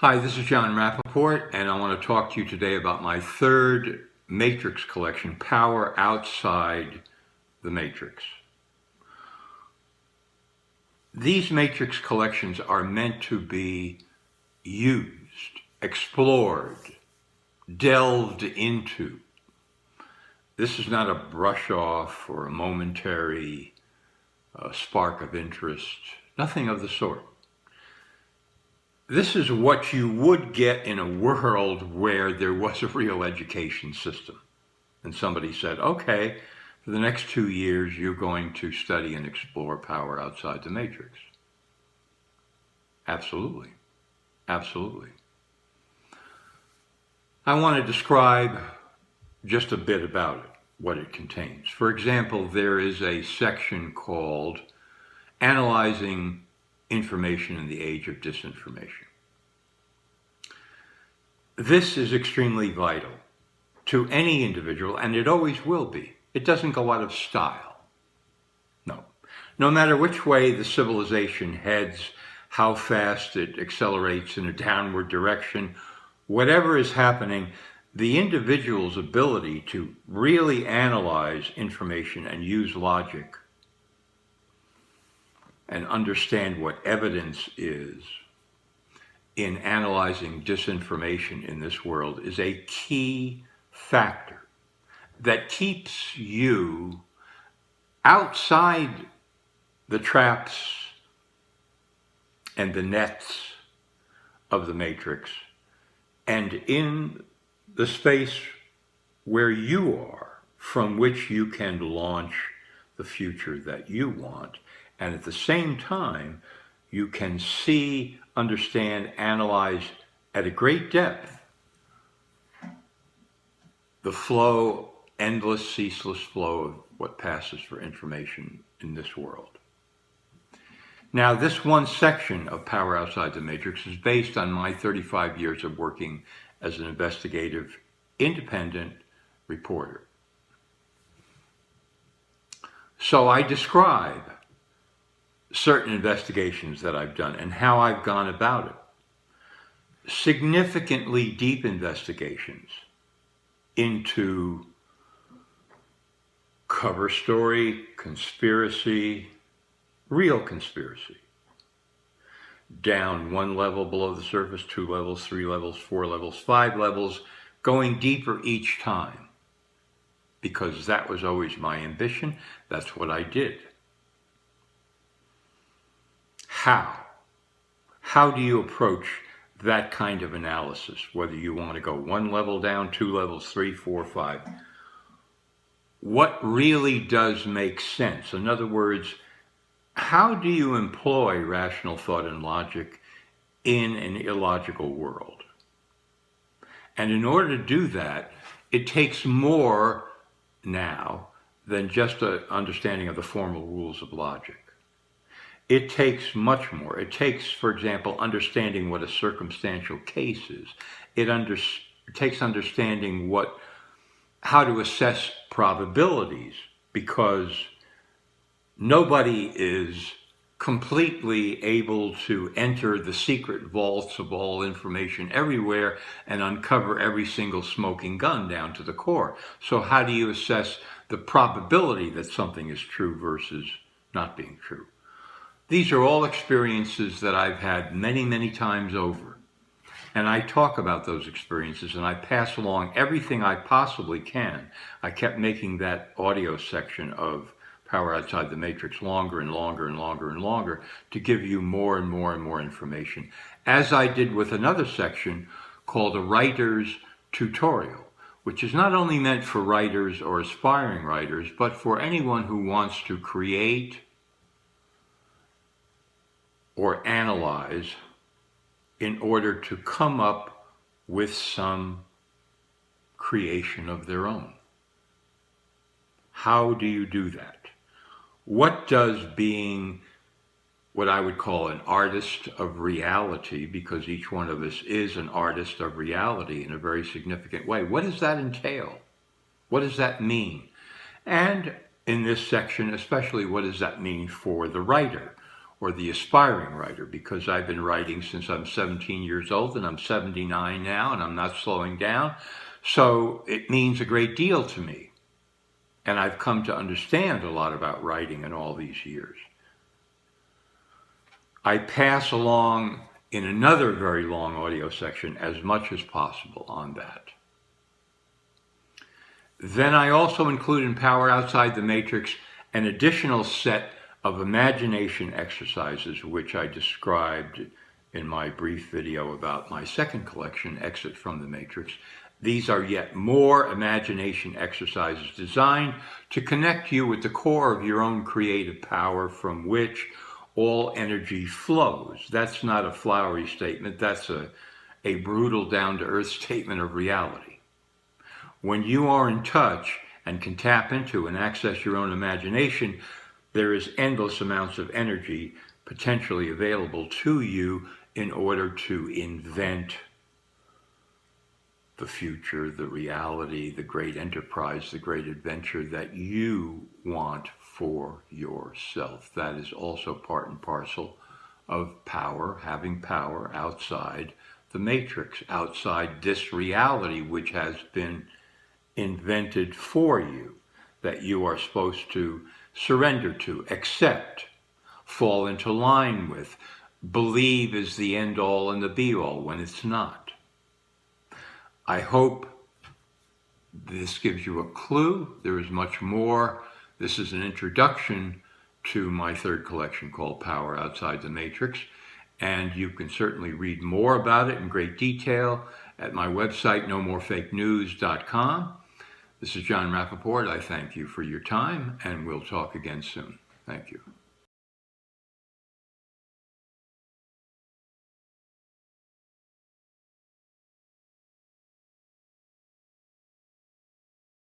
Hi, this is John Rappoport, and I want to talk to you today about my third matrix collection, Power Outside the Matrix. These matrix collections are meant to be used, explored, delved into. This is not a brush off or a momentary spark of interest, nothing of the sort. This is what you would get in a world where there was a real education system. And somebody said, okay, for the next 2 years, you're going to study and explore power outside the matrix. Absolutely. Absolutely. I want to describe just a bit about it, what it contains. For example, there is a section called Analyzing Information in the Age of Disinformation. This is extremely vital to any individual, and it always will be. It doesn't go out of style. No. No matter which way the civilization heads, how fast it accelerates in a downward direction, whatever is happening, the individual's ability to really analyze information and use logic and understand what evidence is in analyzing disinformation in this world is a key factor that keeps you outside the traps and the nets of the matrix and in the space where you are, from which you can launch the future that you want. And at the same time, you can see, understand, analyze at a great depth the flow, endless, ceaseless flow of what passes for information in this world. Now, this one section of Power Outside the Matrix is based on my 35 years of working as an investigative, independent reporter. So I describe certain investigations that I've done and how I've gone about it. Significantly deep investigations into cover story, conspiracy, real conspiracy. Down one level below the surface, 2 levels, 3 levels, 4 levels, 5 levels, going deeper each time. Because that was always my ambition. That's what I did. How? How do you approach that kind of analysis? Whether you want to go 1 level down, 2 levels, 3, 4, 5. What really does make sense? In other words, how do you employ rational thought and logic in an illogical world? And in order to do that, it takes more now than just an understanding of the formal rules of logic. It takes much more. It takes, for example, understanding what a circumstantial case is. It takes understanding how to assess probabilities, because nobody is completely able to enter the secret vaults of all information everywhere and uncover every single smoking gun down to the core. So how do you assess the probability that something is true versus not being true? These are all experiences that I've had many, many times over. And I talk about those experiences and I pass along everything I possibly can. I kept making that audio section of Power Outside the Matrix longer and longer and longer and longer to give you more and more and more information, as I did with another section called a writer's tutorial, which is not only meant for writers or aspiring writers, but for anyone who wants to create or analyze in order to come up with some creation of their own. How do you do that? What does being what I would call an artist of reality, because each one of us is an artist of reality in a very significant way, what does that entail? What does that mean? And in this section, especially, what does that mean for the writer or the aspiring writer, because I've been writing since I'm 17 years old and I'm 79 now and I'm not slowing down. So it means a great deal to me. And I've come to understand a lot about writing in all these years. I pass along in another very long audio section as much as possible on that. Then I also include in Power Outside the Matrix an additional set of imagination exercises, which I described in my brief video about my second collection, Exit from the Matrix. These are yet more imagination exercises designed to connect you with the core of your own creative power from which all energy flows. That's not a flowery statement, that's a brutal, down-to-earth statement of reality. When you are in touch and can tap into and access your own imagination, there is endless amounts of energy potentially available to you in order to invent the future, the reality, the great enterprise, the great adventure that you want for yourself. That is also part and parcel of power, having power outside the matrix, outside this reality which has been invented for you, that you are supposed to surrender to, accept, fall into line with, believe is the end all and the be all when it's not. I hope this gives you a clue. There is much more. This is an introduction to my third collection called Power Outside the Matrix, and you can certainly read more about it in great detail at my website, nomorefakenews.com. This is John Rappoport. I thank you for your time, and we'll talk again soon. Thank you.